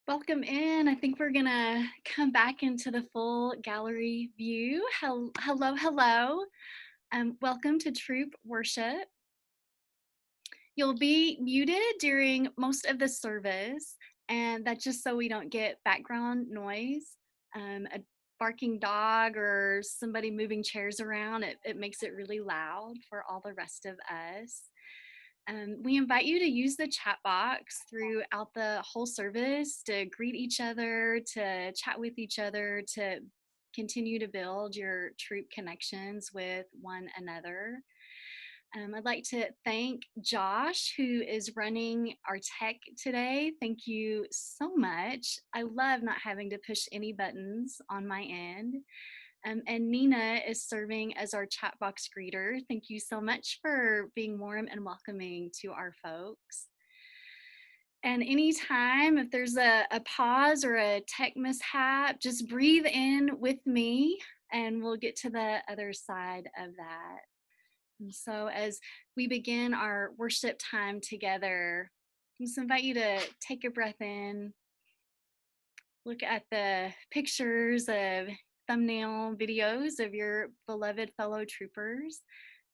Welcome in. I think we're gonna come back into the full gallery view. Hello, hello. Welcome to Throop Worship. You'll be muted during most of the service, and that's just so we don't get background noise. A barking dog or somebody moving chairs around, it makes it really loud for all the rest of us. We invite you to use the chat box throughout the whole service to greet each other, to chat with each other, to continue to build your troop connections with one another. I'd like to thank Josh, who is running our tech today. Thank you so much. I love not having to push any buttons on my end. And Nina is serving as our chat box greeter. Thank you so much for being warm and welcoming to our folks. And anytime, if there's a pause or a tech mishap, just breathe in with me and we'll get to the other side of that. And so as we begin our worship time together, I just invite you to take a breath in, look at the pictures of thumbnail videos of your beloved fellow troopers,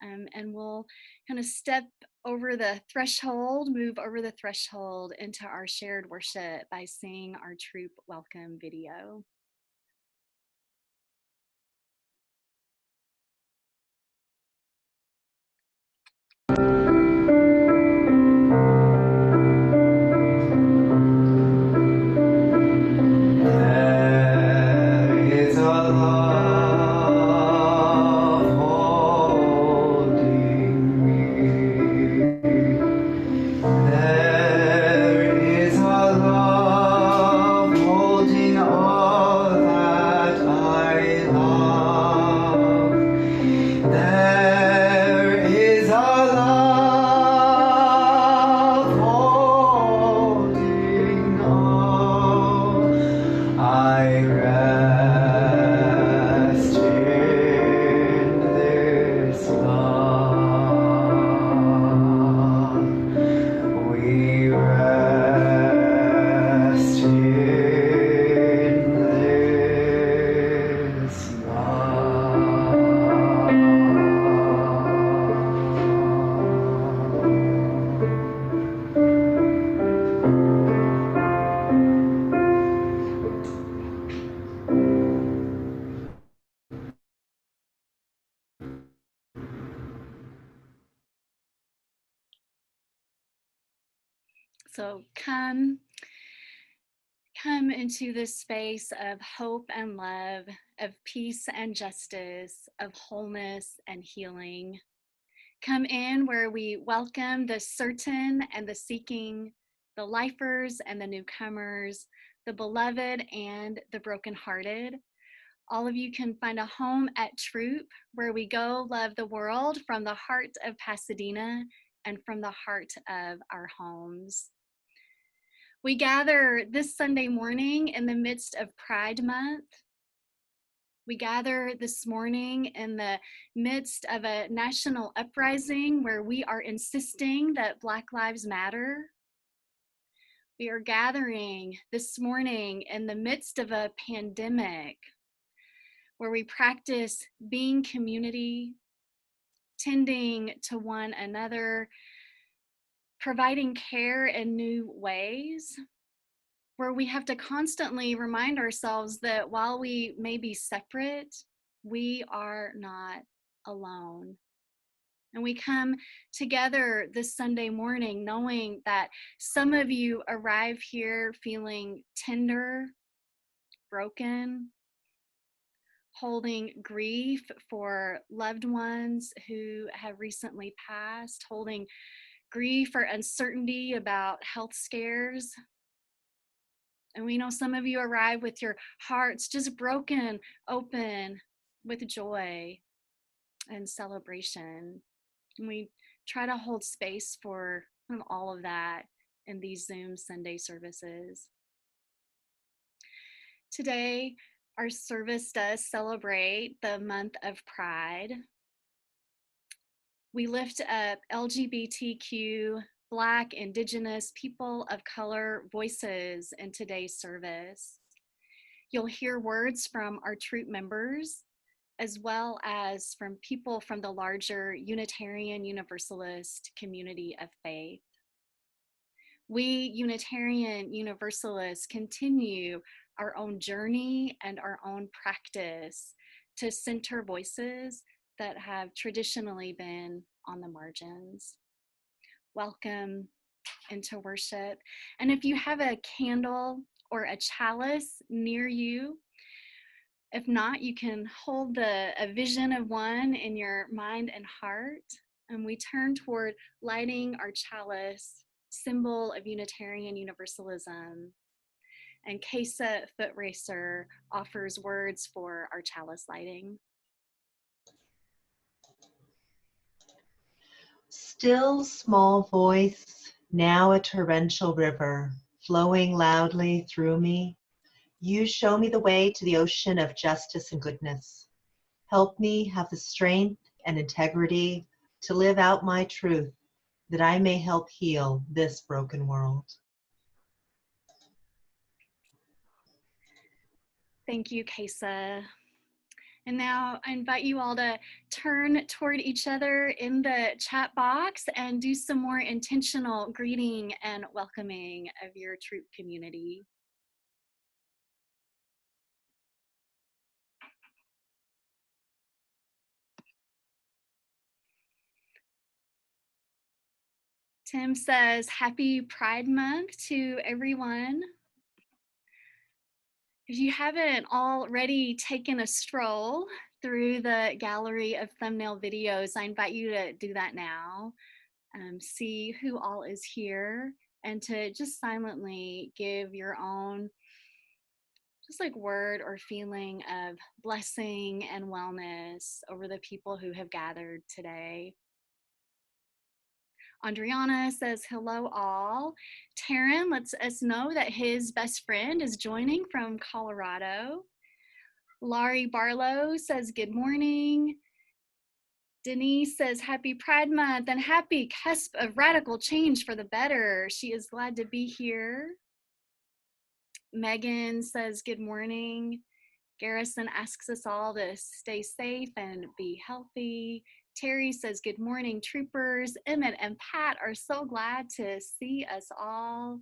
and we'll kind of step over the threshold, move over the threshold into our shared worship by seeing our troop welcome video. So come into this space of hope and love, of peace and justice, of wholeness and healing. Come in where we welcome the certain and the seeking, the lifers and the newcomers, the beloved and the brokenhearted. All of you can find a home at Throop, where we go love the world from the heart of Pasadena and from the heart of our homes. We gather this Sunday morning in the midst of Pride Month. We gather this morning in the midst of a national uprising where we are insisting that Black Lives Matter. We are gathering this morning in the midst of a pandemic where we practice being community, tending to one another, providing care in new ways, where we have to constantly remind ourselves that while we may be separate, we are not alone. And we come together this Sunday morning knowing that some of you arrive here feeling tender, broken, holding grief for loved ones who have recently passed, holding grief or uncertainty about health scares. And we know some of you arrive with your hearts just broken open with joy and celebration. And we try to hold space for all of that in these Zoom Sunday services. Today, our service does celebrate the month of Pride. We lift up LGBTQ Black, Indigenous, people of color voices in today's service. You'll hear words from our troop members, as well as from people from the larger Unitarian Universalist community of faith. We Unitarian Universalists continue our own journey and our own practice to center voices that have traditionally been on the margins. Welcome into worship. And if you have a candle or a chalice near you, if not, you can hold a vision of one in your mind and heart. And we turn toward lighting our chalice, symbol of Unitarian Universalism. And Kesa Foot Racer offers words for our chalice lighting. Still small voice, now a torrential river, flowing loudly through me. You show me the way to the ocean of justice and goodness. Help me have the strength and integrity to live out my truth, that I may help heal this broken world. Thank you, Kesa. And now I invite you all to turn toward each other in the chat box and do some more intentional greeting and welcoming of your troop community. Tim says, happy Pride Month to everyone. If you haven't already taken a stroll through the gallery of thumbnail videos, I invite you to do that now. See who all is here and to just silently give your own just like word or feeling of blessing and wellness over the people who have gathered today. Andriana says, hello all. Taryn lets us know that his best friend is joining from Colorado. Laurie Barlow says, good morning. Denise says, happy Pride Month and happy cusp of radical change for the better. She is glad to be here. Megan says, good morning. Garrison asks us all to stay safe and be healthy. Terry says, good morning, troopers. Emmett and Pat are so glad to see us all.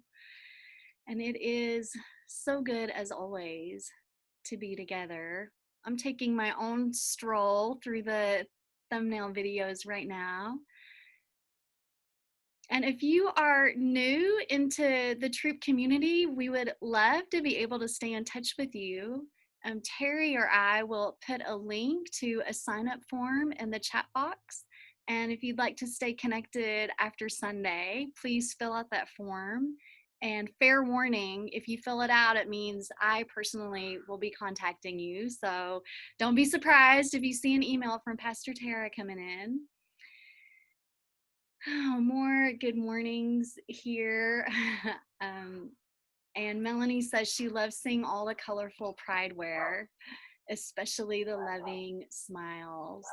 And it is so good, as always, to be together. I'm taking my own stroll through the thumbnail videos right now. And if you are new into the troop community, we would love to be able to stay in touch with you. Terry or I will put a link to a sign-up form in the chat box. And if you'd like to stay connected after Sunday, please fill out that form. And fair warning, if you fill it out, it means I personally will be contacting you. So don't be surprised if you see an email from Pastor Tara coming in. Oh, more good mornings here. And Melanie says she loves seeing all the colorful pride wear, especially the loving smiles.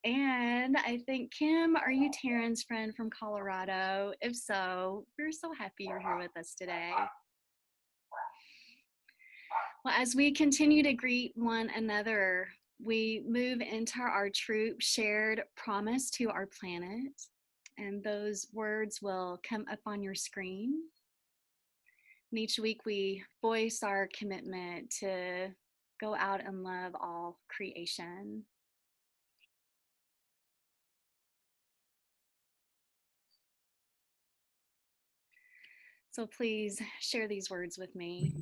And I think, Kim, are you Taryn's friend from Colorado? If so, we're so happy you're here with us today. Well, as we continue to greet one another, we move into our troop shared promise to our planet. And those words will come up on your screen. And each week we voice our commitment to go out and love all creation. So please share these words with me.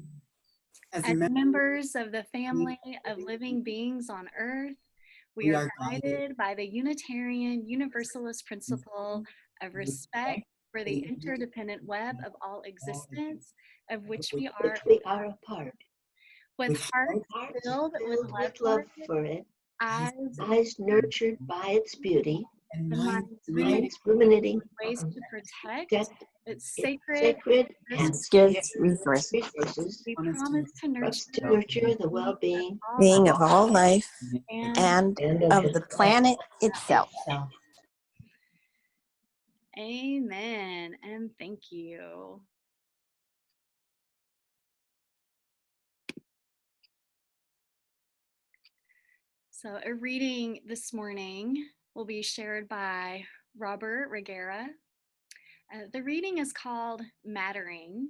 As members of the family of living beings on earth, we are guided by the Unitarian Universalist principle of respect for the interdependent web of all existence, of which we are a part. With hearts filled with love for it, eyes nurtured by its beauty, and minds ruminating ways to protect its sacred and scarce resources. We promise to nurture the well-being of all life and of the planet itself. Amen. And thank you. So, a reading this morning will be shared by Robert Reguera. The reading is called Mattering,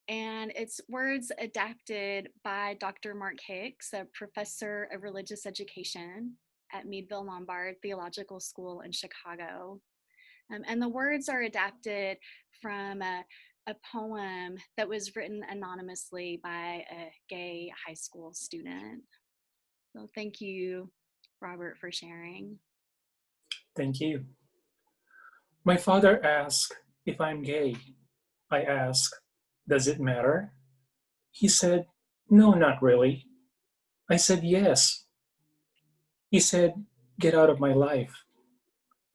and it's words adapted by Dr. Mark Hicks, a professor of religious education at Meadville Lombard Theological School in Chicago. And the words are adapted from a poem that was written anonymously by a gay high school student. So thank you, Robert, for sharing. Thank you. My father asked if I'm gay. I asked, does it matter? He said, no, not really. I said, yes. He said, get out of my life.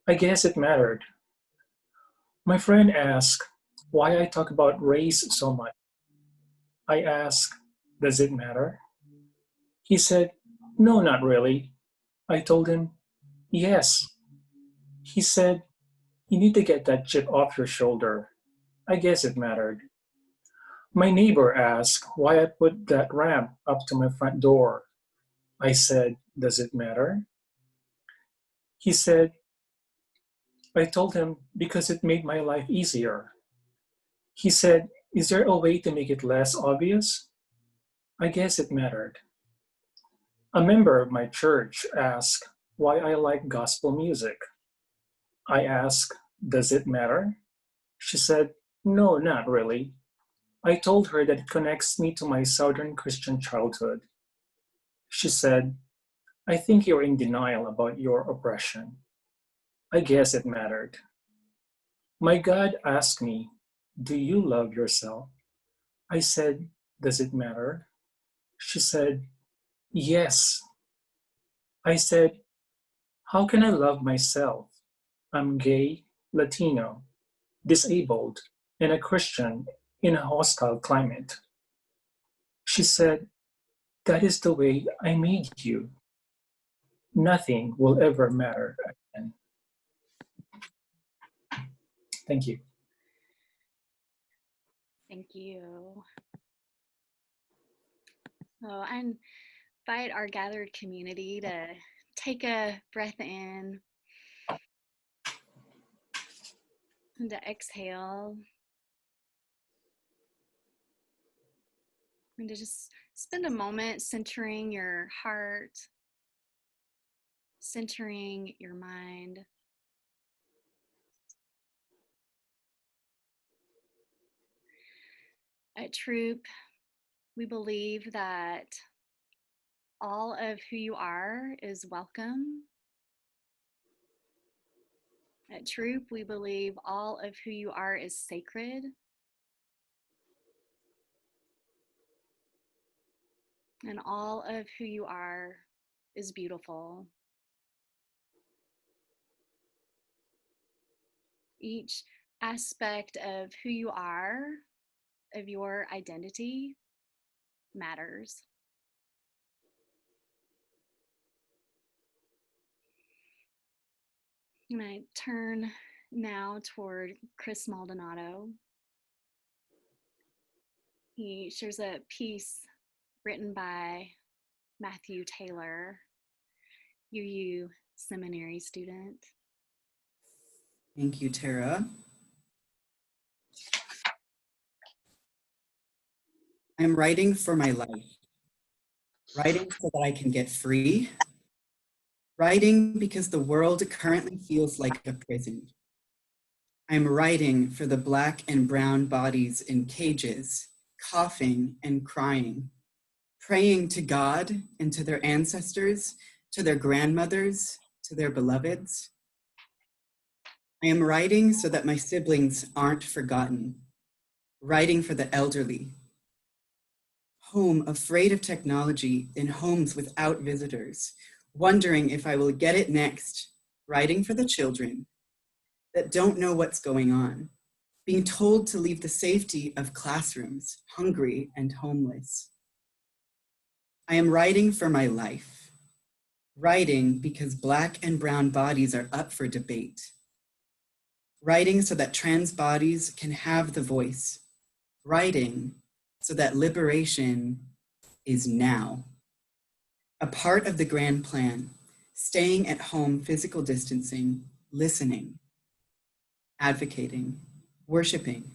I guess it mattered. My friend asked why I talk about race so much. I asked, does it matter? He said, no, not really. I told him, yes. He said, you need to get that chip off your shoulder. I guess it mattered. My neighbor asked why I put that ramp up to my front door. I said, does it matter? He said, I told him because it made my life easier. He said, is there a way to make it less obvious? I guess it mattered. A member of my church asked why I like gospel music. I asked, does it matter? She said, no, not really. I told her that it connects me to my Southern Christian childhood. She said, I think you're in denial about your oppression. I guess it mattered. My God asked me, do you love yourself? I said, does it matter? She said, yes. I said, how can I love myself? I'm gay, Latino, disabled, and a Christian in a hostile climate. She said, that is the way I made you. Nothing will ever matter again. Thank you. Thank you. So I invite our gathered community to take a breath in and to exhale, and to just spend a moment centering your heart, centering your mind. At Throop, we believe that all of who you are is welcome. At Throop, we believe all of who you are is sacred. And all of who you are is beautiful. Each aspect of who you are, of your identity, matters. And I turn now toward Chris Maldonado. He shares a piece written by Matthew Taylor, UU seminary student. Thank you, Tara. I'm writing for my life, writing so that I can get free, writing because the world currently feels like a prison. I'm writing for the Black and brown bodies in cages, coughing and crying, praying to God and to their ancestors, to their grandmothers, to their beloveds. I am writing so that my siblings aren't forgotten, writing for the elderly, home afraid of technology in homes without visitors, wondering if I will get it next, writing for the children that don't know what's going on, being told to leave the safety of classrooms, hungry and homeless. I am writing for my life, writing because Black and brown bodies are up for debate, Writing so that trans bodies can have the voice. Writing so that liberation is now. A part of the grand plan, staying at home, physical distancing, listening, advocating, worshiping.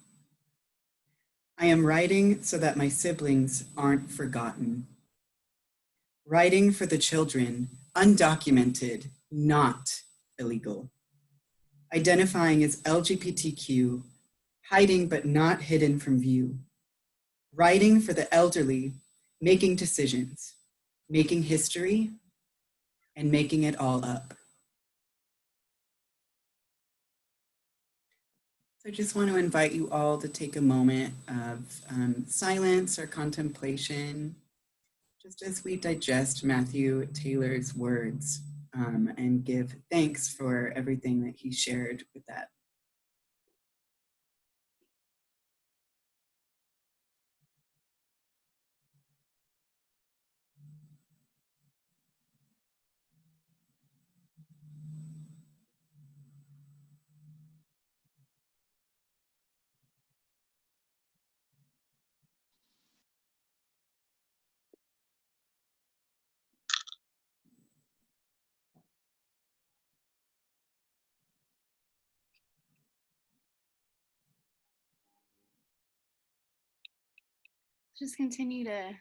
I am writing so that my siblings aren't forgotten. Writing for the children, undocumented, not illegal. Identifying as LGBTQ, hiding but not hidden from view. Writing for the elderly, making decisions, making history, and making it all up. So I just want to invite you all to take a moment of silence or contemplation, just as we digest Matthew Taylor's words and give thanks for everything that he shared with that. Just continue to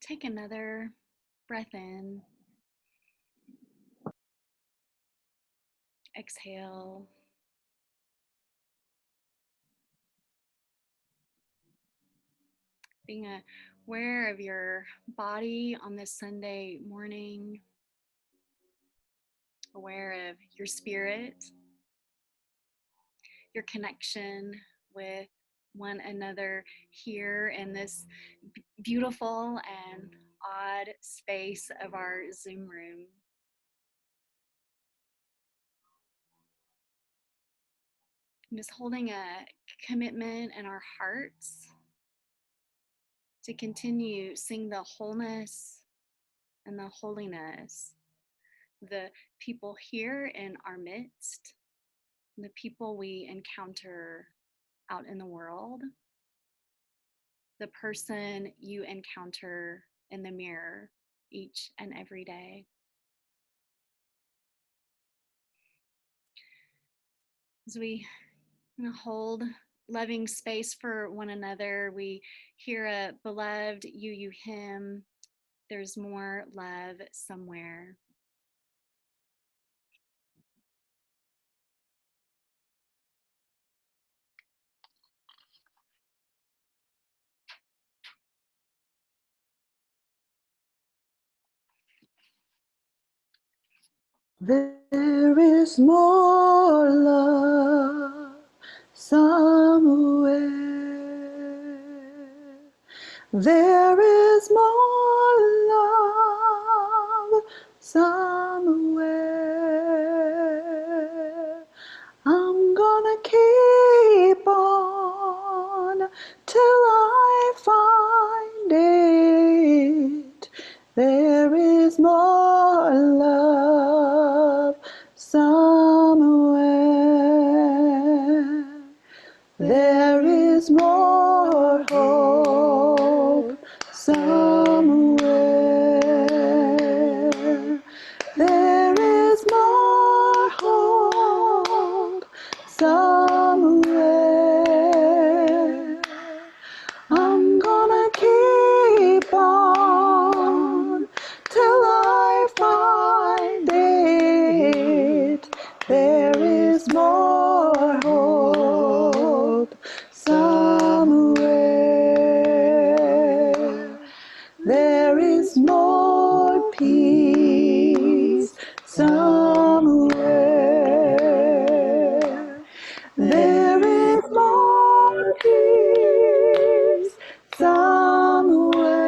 take another breath in. Exhale. Being aware of your body on this Sunday morning, aware of your spirit, your connection with one another here in this beautiful and odd space of our Zoom room. I'm just holding a commitment in our hearts to continue seeing the wholeness and the holiness, the people here in our midst, the people we encounter out in the world, the person you encounter in the mirror each and every day. As we hold loving space for one another, we hear a beloved you hymn, "There's more love somewhere." There is more love somewhere. There is more love somewhere. I'm gonna keep on till I find it. There is more love somewhere. There is more hope somewhere. There is more hope somewhere. I'm gonna keep on till I find it. There is more hope somewhere. There is more peace somewhere. There is more peace somewhere.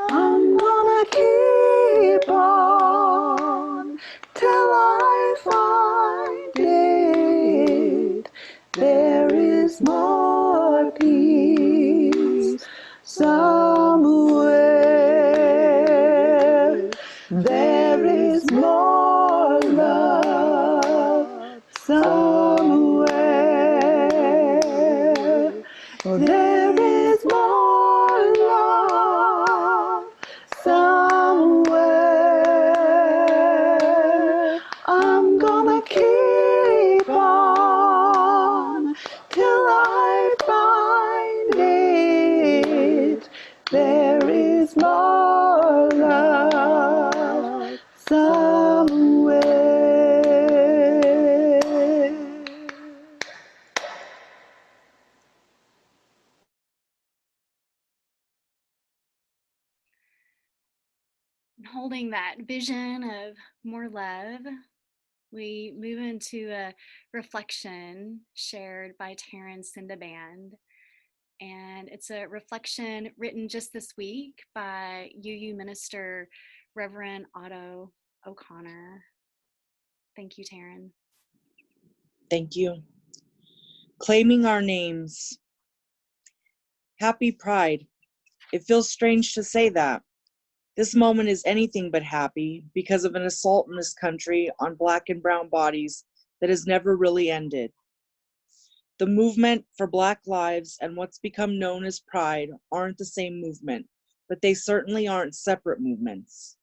I'm gonna keep on till I find it. There is more peace somewhere. There is more love there is more love somewhere. I'm gonna keep on till I find it. There is more love somewhere. Holding that vision of more love, we move into a reflection shared by Terrence and the band. And it's a reflection written just this week by UU minister Reverend Otto O'Connor. Thank you, Taryn. Thank you. Claiming our names. Happy Pride. It feels strange to say that. This moment is anything but happy because of an assault in this country on Black and brown bodies that has never really ended. The movement for Black lives and what's become known as Pride aren't the same movement, but they certainly aren't separate movements.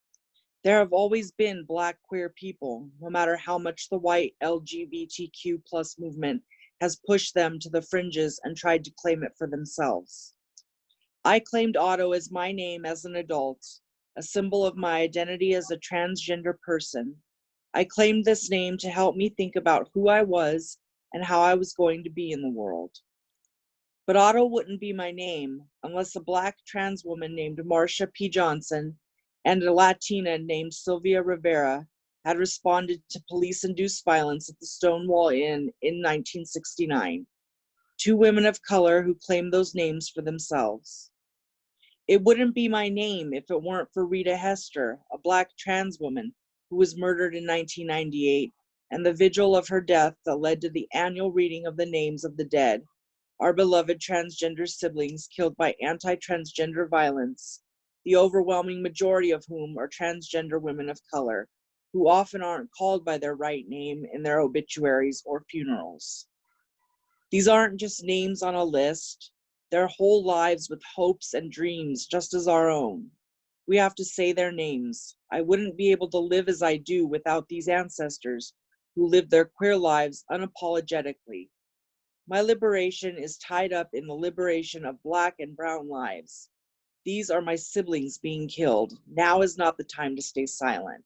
There have always been Black queer people, no matter how much the white LGBTQ plus movement has pushed them to the fringes and tried to claim it for themselves. I claimed Otto as my name as an adult, a symbol of my identity as a transgender person. I claimed this name to help me think about who I was and how I was going to be in the world. But Otto wouldn't be my name unless a Black trans woman named Marsha P. Johnson and a Latina named Sylvia Rivera had responded to police-induced violence at the Stonewall Inn in 1969. Two women of color who claimed those names for themselves. It wouldn't be my name if it weren't for Rita Hester, a Black trans woman who was murdered in 1998, and the vigil of her death that led to the annual reading of the names of the dead, our beloved transgender siblings killed by anti-transgender violence, the overwhelming majority of whom are transgender women of color, who often aren't called by their right name in their obituaries or funerals. These aren't just names on a list. Their whole lives with hopes and dreams just as our own. We have to say their names. I wouldn't be able to live as I do without these ancestors who lived their queer lives unapologetically. My liberation is tied up in the liberation of Black and brown lives. These are my siblings being killed. Now is not the time to stay silent.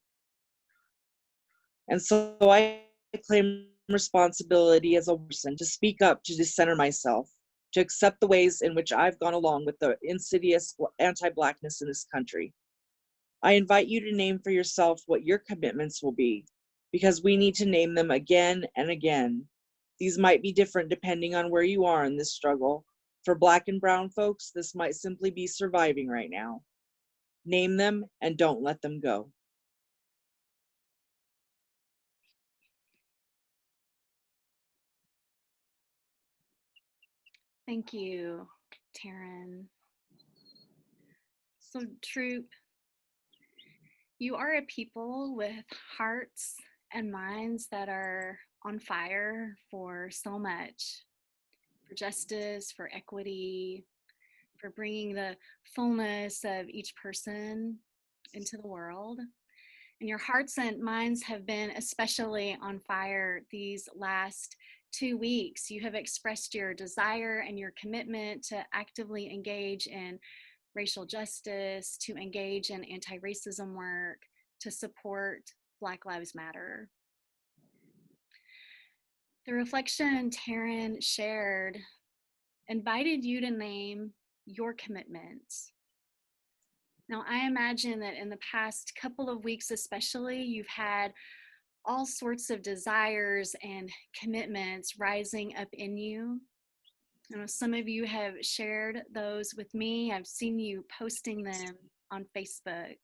And so I claim responsibility as a person to speak up, to decenter myself, to accept the ways in which I've gone along with the insidious anti-Blackness in this country. I invite you to name for yourself what your commitments will be, because we need to name them again and again. These might be different depending on where you are in this struggle. For Black and brown folks, this might simply be surviving right now. Name them and don't let them go. Thank you, Taryn. So, Throop, you are a people with hearts and minds that are on fire for so much, for justice, for equity, for bringing the fullness of each person into the world. And your hearts and minds have been especially on fire these last 2 weeks. You have expressed your desire and your commitment to actively engage in racial justice, to engage in anti-racism work, to support Black Lives Matter. The reflection Taryn shared invited you to name your commitments. Now, I imagine that in the past couple of weeks especially, you've had all sorts of desires and commitments rising up in you. I know some of you have shared those with me. I've seen you posting them on Facebook.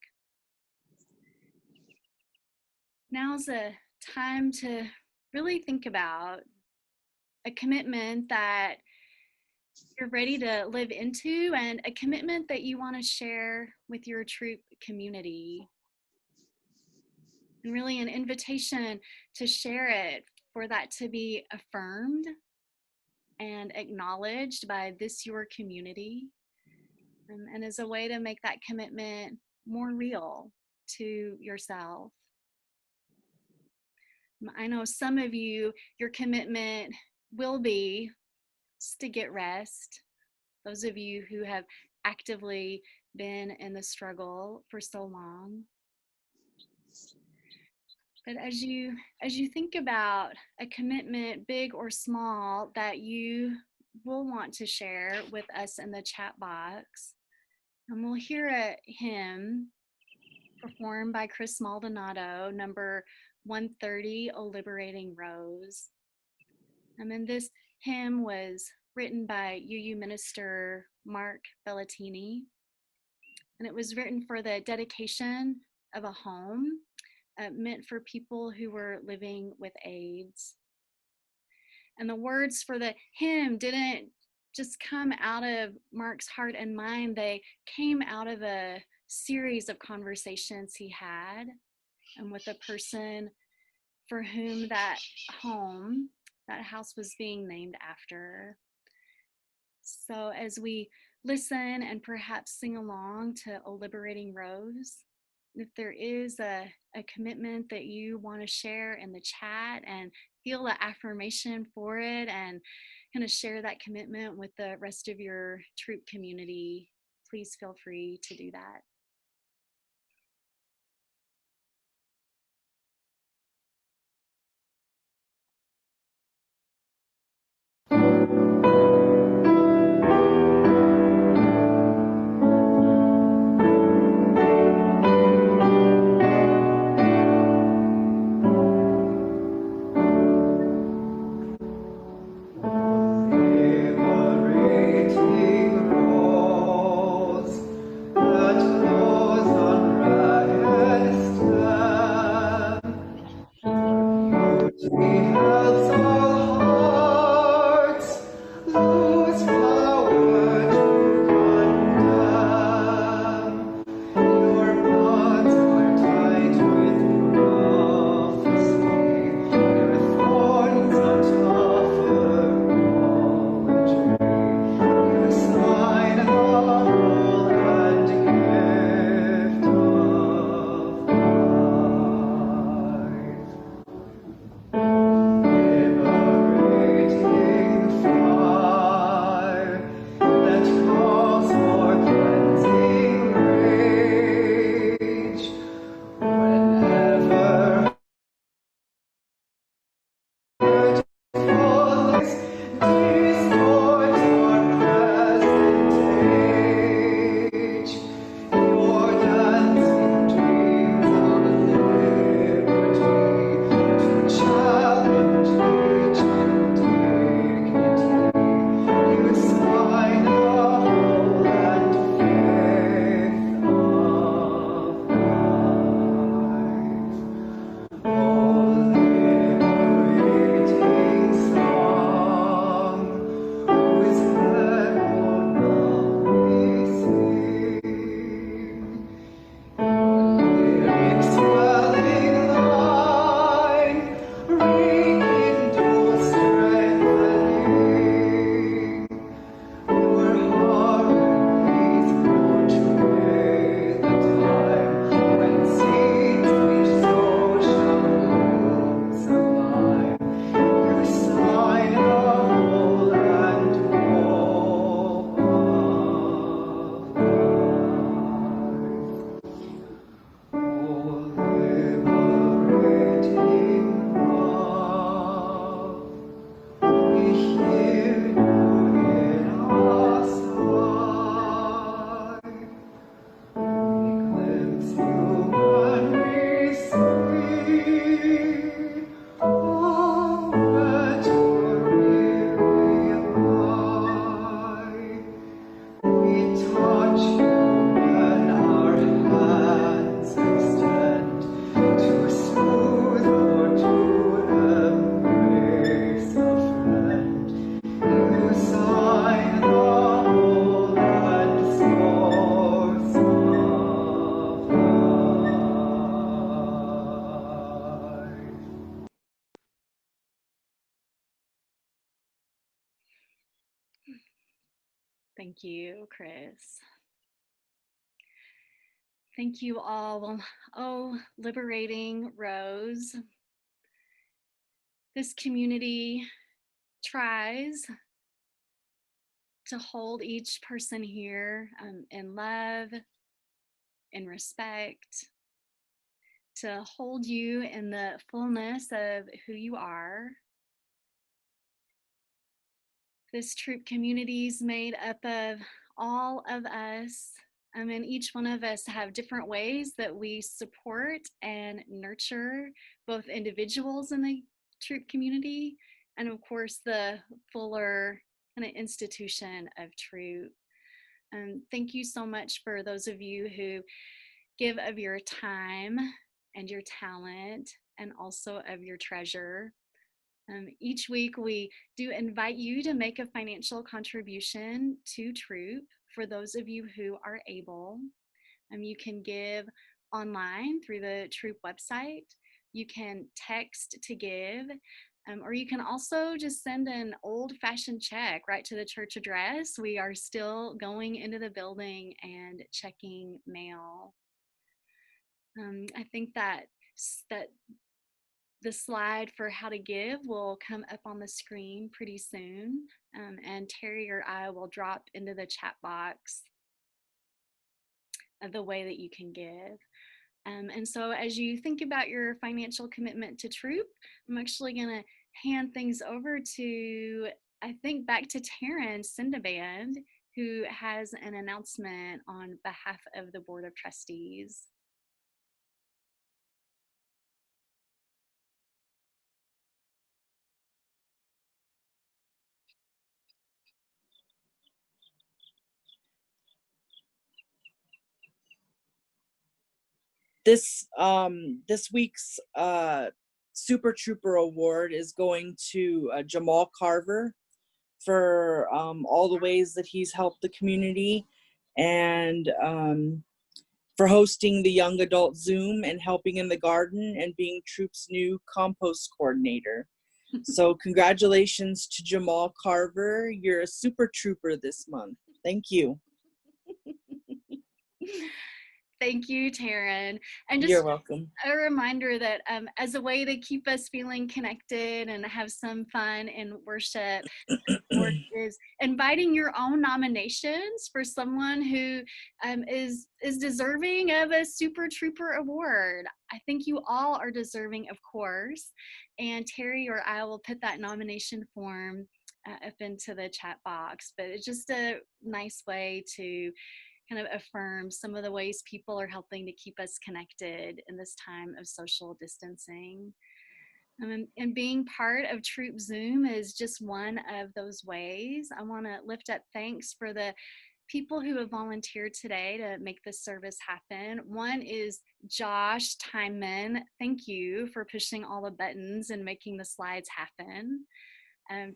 Now's a time to really think about a commitment that you're ready to live into and a commitment that you want to share with your Throop community. And really an invitation to share it, for that to be affirmed, and acknowledged by this your community, and as a way to make that commitment more real to yourself. I know some of you, your commitment will be to get rest. Those of you who have actively been in the struggle for so long. But as you think about a commitment, big or small, that you will want to share with us in the chat box, and we'll hear a hymn performed by Chris Maldonado, number 130, O Liberating Rose. And this hymn was written by UU minister Mark Bellatini, and it was written for the dedication of a home meant for people who were living with AIDS. And the words for the hymn didn't just come out of Mark's heart and mind, they came out of a series of conversations he had and with the person for whom that house was being named after. So as we listen and perhaps sing along to O Liberating Rose, if there is a commitment that you want to share in the chat and feel the affirmation for it and kind of share that commitment with the rest of your Throop community, please feel free to do that. Liberating rose that Thank you, Chris. Thank you all. Well, oh, liberating Rose. This community tries to hold each person here in love, in respect, to hold you in the fullness of who you are. This troop community is made up of all of us, and each one of us have different ways that we support and nurture both individuals in the troop community and, of course, the fuller kind of institution of troop. Thank you so much for those of you who give of your time and your talent and also of your treasure. Each week we do invite you to make a financial contribution to Troop for those of you who are able. You can give online through the Troop website. You can text to give, or you can also just send an old-fashioned check right to the church address. We are still going into the building and checking mail. I think that the slide for how to give will come up on the screen pretty soon, and Terry or I will drop into the chat box the way that you can give. And so as you think about your financial commitment to Troop, I'm actually going to hand things over to, I think, back to Taryn Sindaband, who has an announcement on behalf of the Board of Trustees. This week's Super Trooper Award is going to Jamal Carver for all the ways that he's helped the community, and for hosting the young adult Zoom and helping in the garden and being Troop's new compost coordinator. So congratulations to Jamal Carver. You're a super trooper this month. Thank you. Thank you, Taryn. And just You're welcome. a reminder that as a way to keep us feeling connected and have some fun in worship, is inviting your own nominations for someone who is deserving of a Super Trooper Award. I think you all are deserving, of course, and Terry or I will put that nomination form up into the chat box, but it's just a nice way to kind of affirm some of the ways people are helping to keep us connected in this time of social distancing. And being part of Troop Zoom is just one of those ways. I want to lift up thanks for the people who have volunteered today to make this service happen. One is Josh Timman. Thank you for pushing all the buttons and making the slides happen.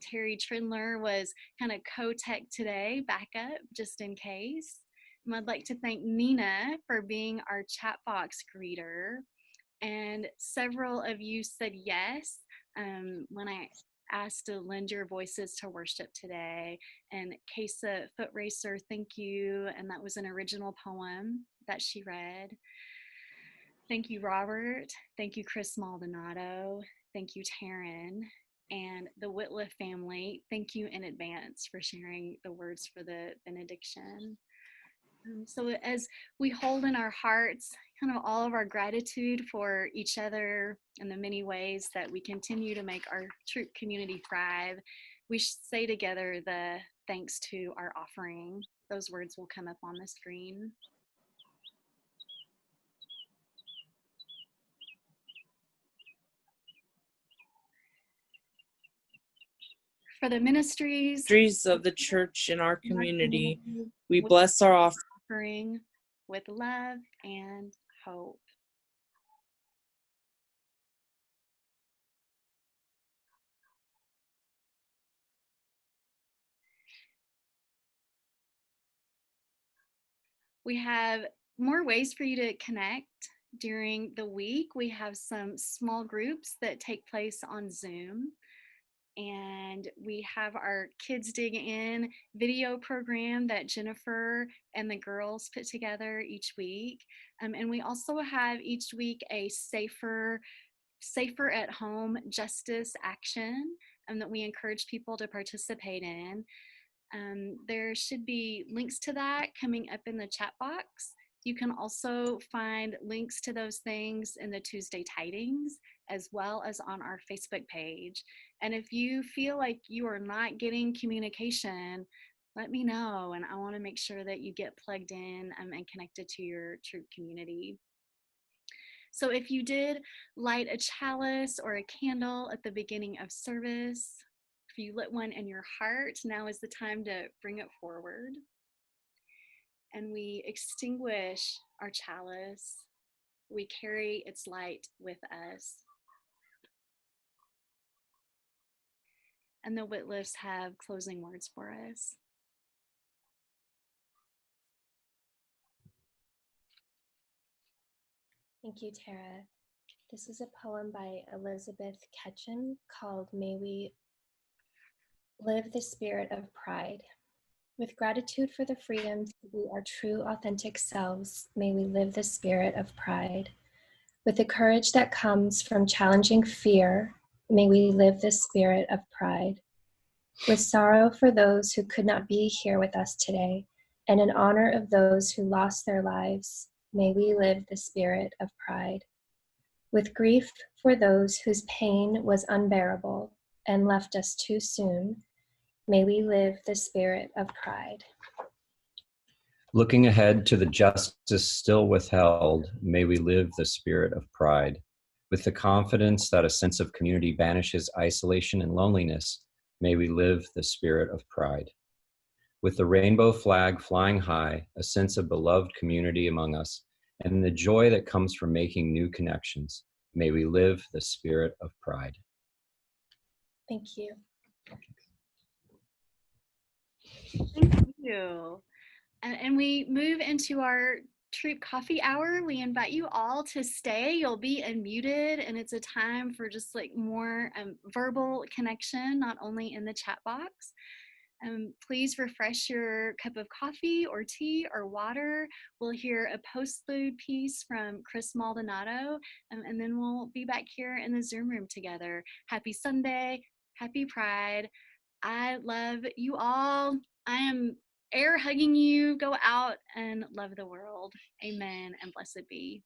Terry Trindler was kind of co-tech today, backup just in case. And I'd like to thank Nina for being our chat box greeter. And several of you said yes when I asked to lend your voices to worship today. And Kesa Foot Racer, thank you. And that was an original poem that she read. Thank you, Robert. Thank you, Chris Maldonado. Thank you, Taryn. And the Whitliff family, thank you in advance for sharing the words for the benediction. So as we hold in our hearts kind of all of our gratitude for each other and the many ways that we continue to make our Troop community thrive, we say together the thanks to our offering. Those words will come up on the screen. For the ministries of the church in our community, we bless our offering with love and hope. We have more ways for you to connect during the week. We have some small groups that take place on Zoom. And we have our Kids Dig In video program that Jennifer and the girls put together each week. And we also have each week a safer at home justice action that we encourage people to participate in. There should be links to that coming up in the chat box. You can also find links to those things in the Tuesday Tidings, as well as on our Facebook page. And if you feel like you are not getting communication, let me know, and I want to make sure that you get plugged in and connected to your Throop community. So if you did light a chalice or a candle at the beginning of service, if you lit one in your heart, now is the time to bring it forward. And we extinguish our chalice. We carry its light with us. And the Whitliffs have closing words for us. Thank you, Tara. This is a poem by Elizabeth Ketchum called May We Live the Spirit of Pride. With gratitude for the freedom to be our true, authentic selves, may we live the spirit of pride. With the courage that comes from challenging fear, may we live the spirit of pride. With sorrow for those who could not be here with us today, and in honor of those who lost their lives, may we live the spirit of pride. With grief for those whose pain was unbearable and left us too soon, may we live the spirit of pride. Looking ahead to the justice still withheld, may we live the spirit of pride. With the confidence that a sense of community banishes isolation and loneliness, may we live the spirit of pride. With the rainbow flag flying high, a sense of beloved community among us, and the joy that comes from making new connections, may we live the spirit of pride. Thank you. Thank you. And we move into our Throop coffee hour. We invite you all to stay. You'll be unmuted, and it's a time for just like more verbal connection, not only in the chat box. Please refresh your cup of coffee or tea or water. We'll hear a postlude piece from Chris Maldonado, and then we'll be back here in the Zoom room together. Happy Sunday, happy Pride. I love you all. I am air hugging you. Go out and love the world. Amen and blessed be.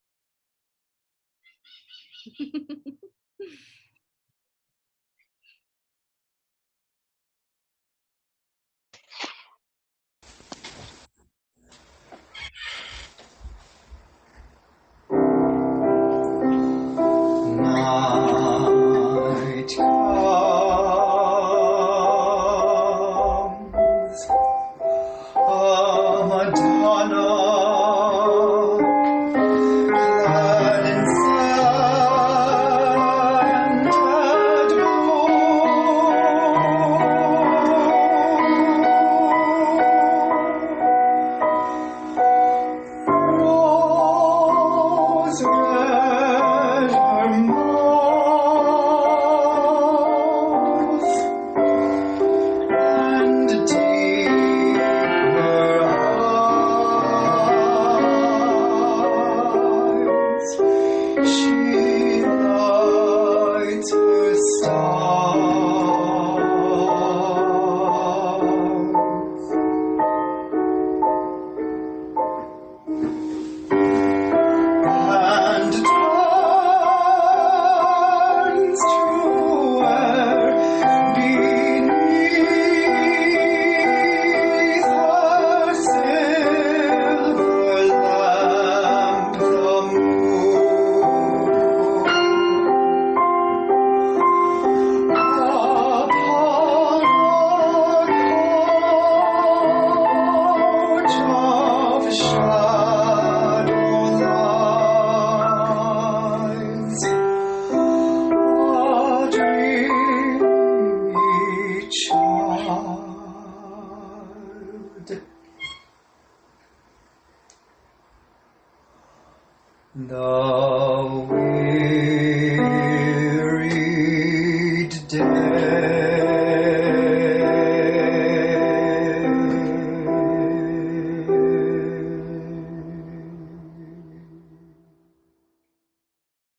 Night comes, Madonna, clad in scented rose red her mouth, and deep her eyes. She lights her stars, and turns to where beneath her silver lamp the moon upon a couch of shadow lies, a dreamy child. The